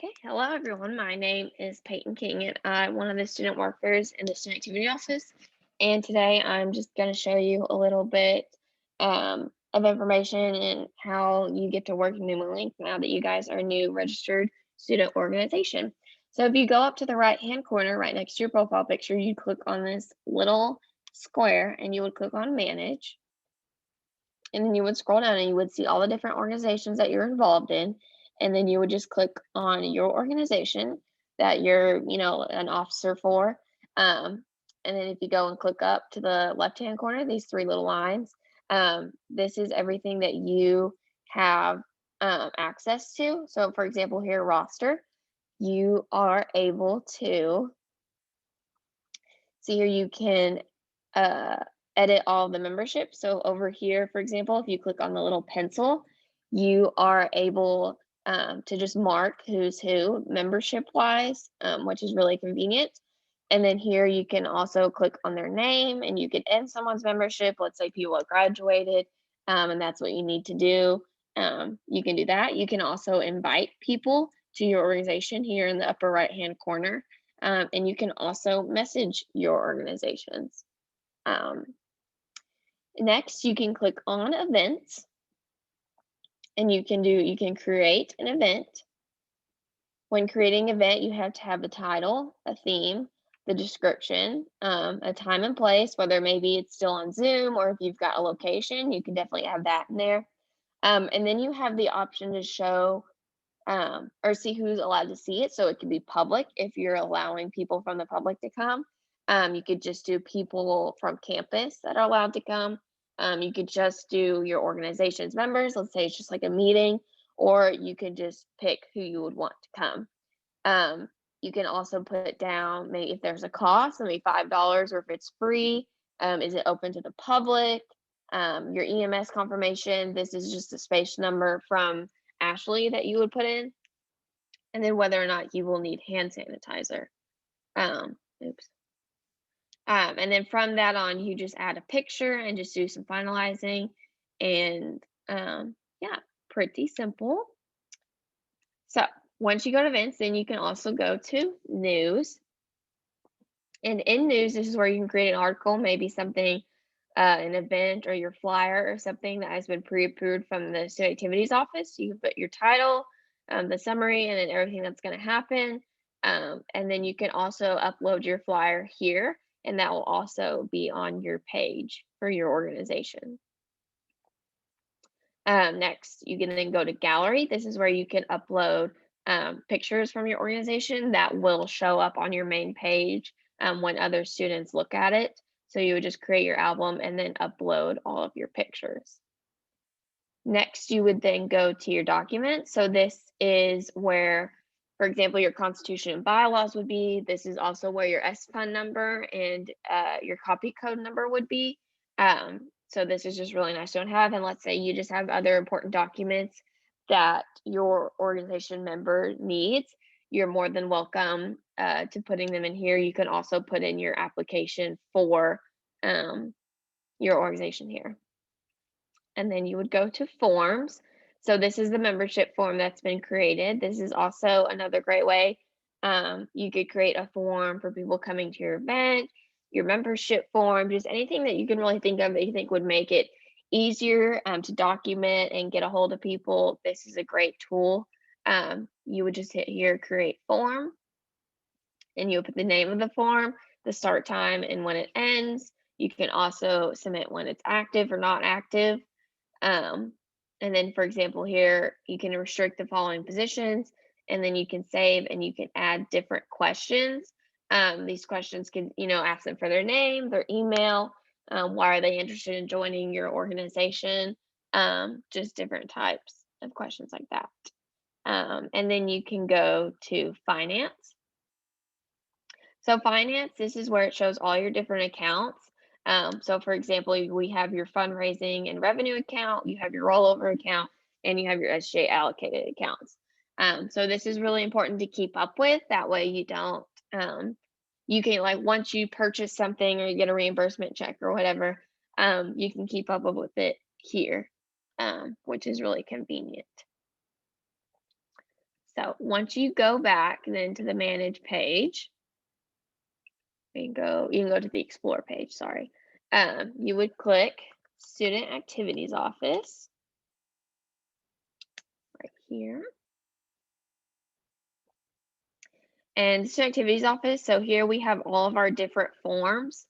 Okay, hello everyone. My name is Peyton King, and I'm one of the student workers in the student activity office. And today I'm just going to show you a little bit of information and how you get to work in NUMALink now that you guys are a new registered student organization. So if you go up to the right-hand corner, right next to your profile picture, you click on this little square, and you would click on Manage. And then you would scroll down and you would see all the different organizations that you're involved in. And then you would just click on your organization that you're, an officer for. And then if you go and click up to the left-hand corner, these three little lines, this is everything that you have access to. So for example, here, roster, you are able to see here you can uh, edit all the membership. So over here, for example, if you click on the little pencil, you are able to just mark who's who membership wise, which is really convenient. And then here you can also click on their name and you can end someone's membership. Let's say people have graduated and that's what you need to do. You can do that. You can also invite people to your organization here in the upper right hand corner. And you can also message your organizations. Um, Next, you can click on events and you can create an event. When creating an event, you have to have the title, a theme, the description, a time and place, whether maybe it's still on Zoom or if you've got a location, you can definitely have that in there. And then you have the option to show or see who's allowed to see it. So it could be public if you're allowing people from the public to come. You could just do people from campus that are allowed to come. You could just do your organization's members. Let's say it's just like a meeting, or you could just pick who you would want to come. You can also put down maybe if there's a cost, maybe $5, or if it's free. Is it open to the public? Your EMS confirmation. This is just a space number from Ashley that you would put in, and then whether or not you will need hand sanitizer. Oops. And then from that on, you just add a picture and just do some finalizing. And yeah, pretty simple. So once you go to events, then you can also go to news. And in news, this is where you can create an article, maybe something, an event or your flyer or something that has been pre-approved from the student activities office. You can put your title, the summary, and then everything that's going to happen. And then you can also upload your flyer here, and that will also be on your page for your organization. Next, you can then go to gallery. This is where you can upload pictures from your organization that will show up on your main page when other students look at it. So you would just create your album and then upload all of your pictures. Next, you would then go to your document. So this is where, for example, your constitution and bylaws would be. This is also where your S-Fund number and your copy code number would be. So this is just really nice to have. And let's say you just have other important documents that your organization member needs, you're more than welcome to putting them in here. You can also put in your application for your organization here. And then you would go to forms. So this is the membership form that's been created. This is also another great way. You could create a form for people coming to your event, your membership form, just anything that you can really think of that you think would make it easier to document and get a hold of people. This is a great tool. You would just hit here, create form, and you'll put the name of the form, the start time, and when it ends. You can also submit when it's active or not active. And then, for example, here you can restrict the following positions, and then you can save and you can add different questions. These questions can, ask them for their name, their email, why are they interested in joining your organization, just different types of questions like that. And then you can go to finance. So finance, this is where it shows all your different accounts. So for example, we have your fundraising and revenue account, you have your rollover account, and you have your SJ allocated accounts. So this is really important to keep up with. That way you don't, you can, like, once you purchase something or you get a reimbursement check or whatever, you can keep up with it here, which is really convenient. So once you go back then to the manage page, you can go to the explore page, sorry. You would click student activities office right here. And student activities office, so here we have all of our different forms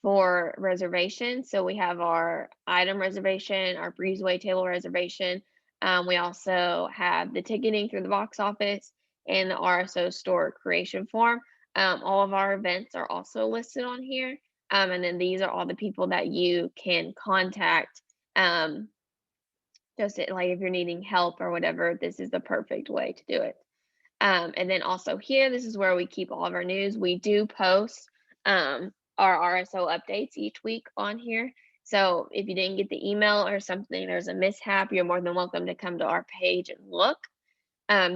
for reservation. So we have our item reservation, our breezeway table reservation. We also have the ticketing through the box office and the RSO store creation form. All of our events are also listed on here. And then these are all the people that you can contact. Just like if you're needing help or whatever, this is the perfect way to do it. And then also here, this is where we keep all of our news. We do post our RSO updates each week on here. So if you didn't get the email or something, there's a mishap, you're more than welcome to come to our page and look.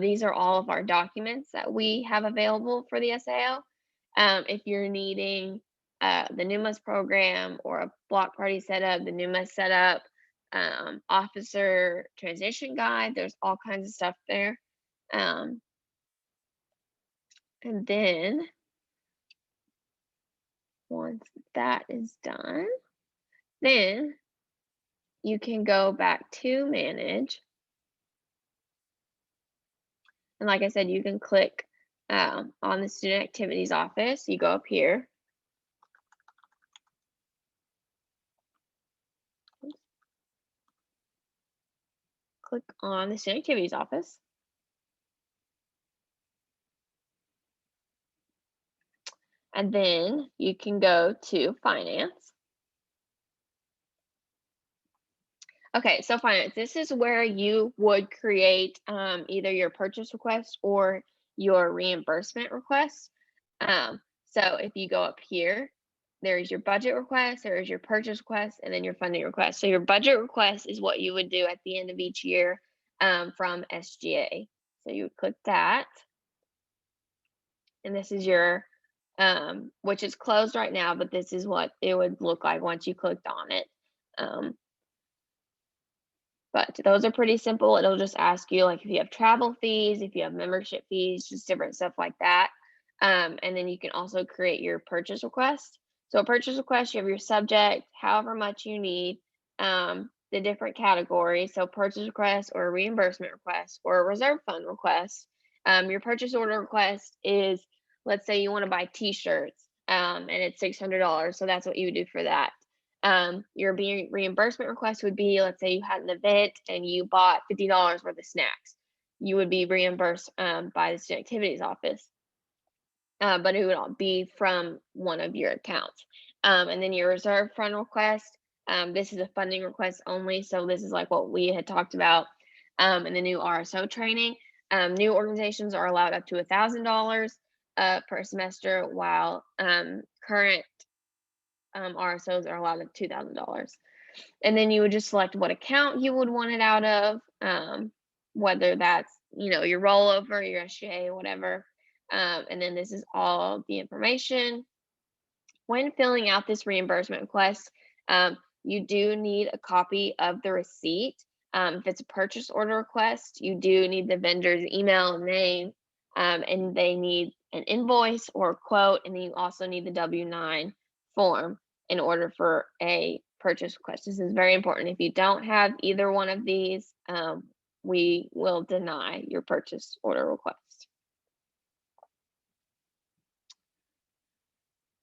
These are all of our documents that we have available for the SAO. If you're needing the NUMAS program or a block party setup, the NUMAS setup, officer transition guide, there's all kinds of stuff there. And then once that is done, then you can go back to manage. And like I said, you can click on the student activities office. You go up here. Click on the student activities office. And then you can go to finance. Okay, so finance, this is where you would create either your purchase request or your reimbursement request. So if you go up here, there's your budget request, there's your purchase request, and then your funding request. So your budget request is what you would do at the end of each year from SGA. So you would click that. And this is your, which is closed right now, but this is what it would look like once you clicked on it. But those are pretty simple. It'll just ask you like if you have travel fees, if you have membership fees, just different stuff like that. And then you can also create your purchase request. So a purchase request, you have your subject, however much you need, the different categories. So purchase request or a reimbursement request or a reserve fund request. Your purchase order request is, let's say you want to buy t-shirts and it's $600. So that's what you would do for that. Your reimbursement request would be, let's say you had an event and you bought $50 worth of snacks. You would be reimbursed by the student activities office, but it would all be from one of your accounts. And then your reserve fund request, this is a funding request only. So this is like what we had talked about in the new RSO training. New organizations are allowed up to $1,000 per semester, while current RSOs are allowed at $2,000. And then you would just select what account you would want it out of, whether that's, your rollover, your SGA, whatever. And then this is all the information. When filling out this reimbursement request, you do need a copy of the receipt. If it's a purchase order request, you do need the vendor's email and name, and they need an invoice or a quote, and then you also need the W-9 form in order for a purchase request. This is very important. If you don't have either one of these, we will deny your purchase order request.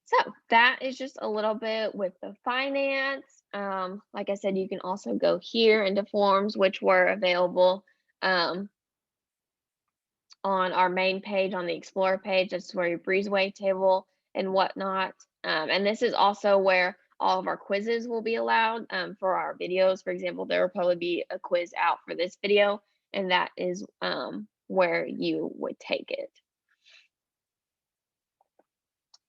So that is just a little bit with the finance. Like I said, you can also go here into forms, which were available on our main page, on the Explorer page. That's where your breezeway table and whatnot. And this is also where all of our quizzes will be allowed for our videos. For example, there will probably be a quiz out for this video, and that is where you would take it.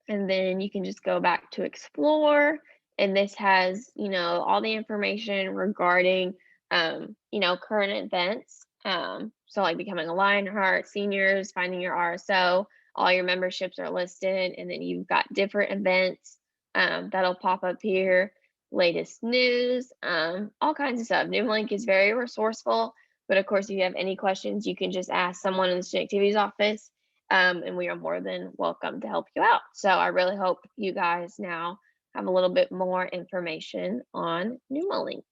And then you can just go back to Explore, and this has, all the information regarding, current events. So like becoming a Lionheart, seniors, finding your RSO, all your memberships are listed, and then you've got different events that'll pop up here, latest news, all kinds of stuff. NUMALink is very resourceful But of course, if you have any questions, you can just ask someone in the student activities office, and we are more than welcome to help you out. So I really hope you guys now have a little bit more information on NUMALink.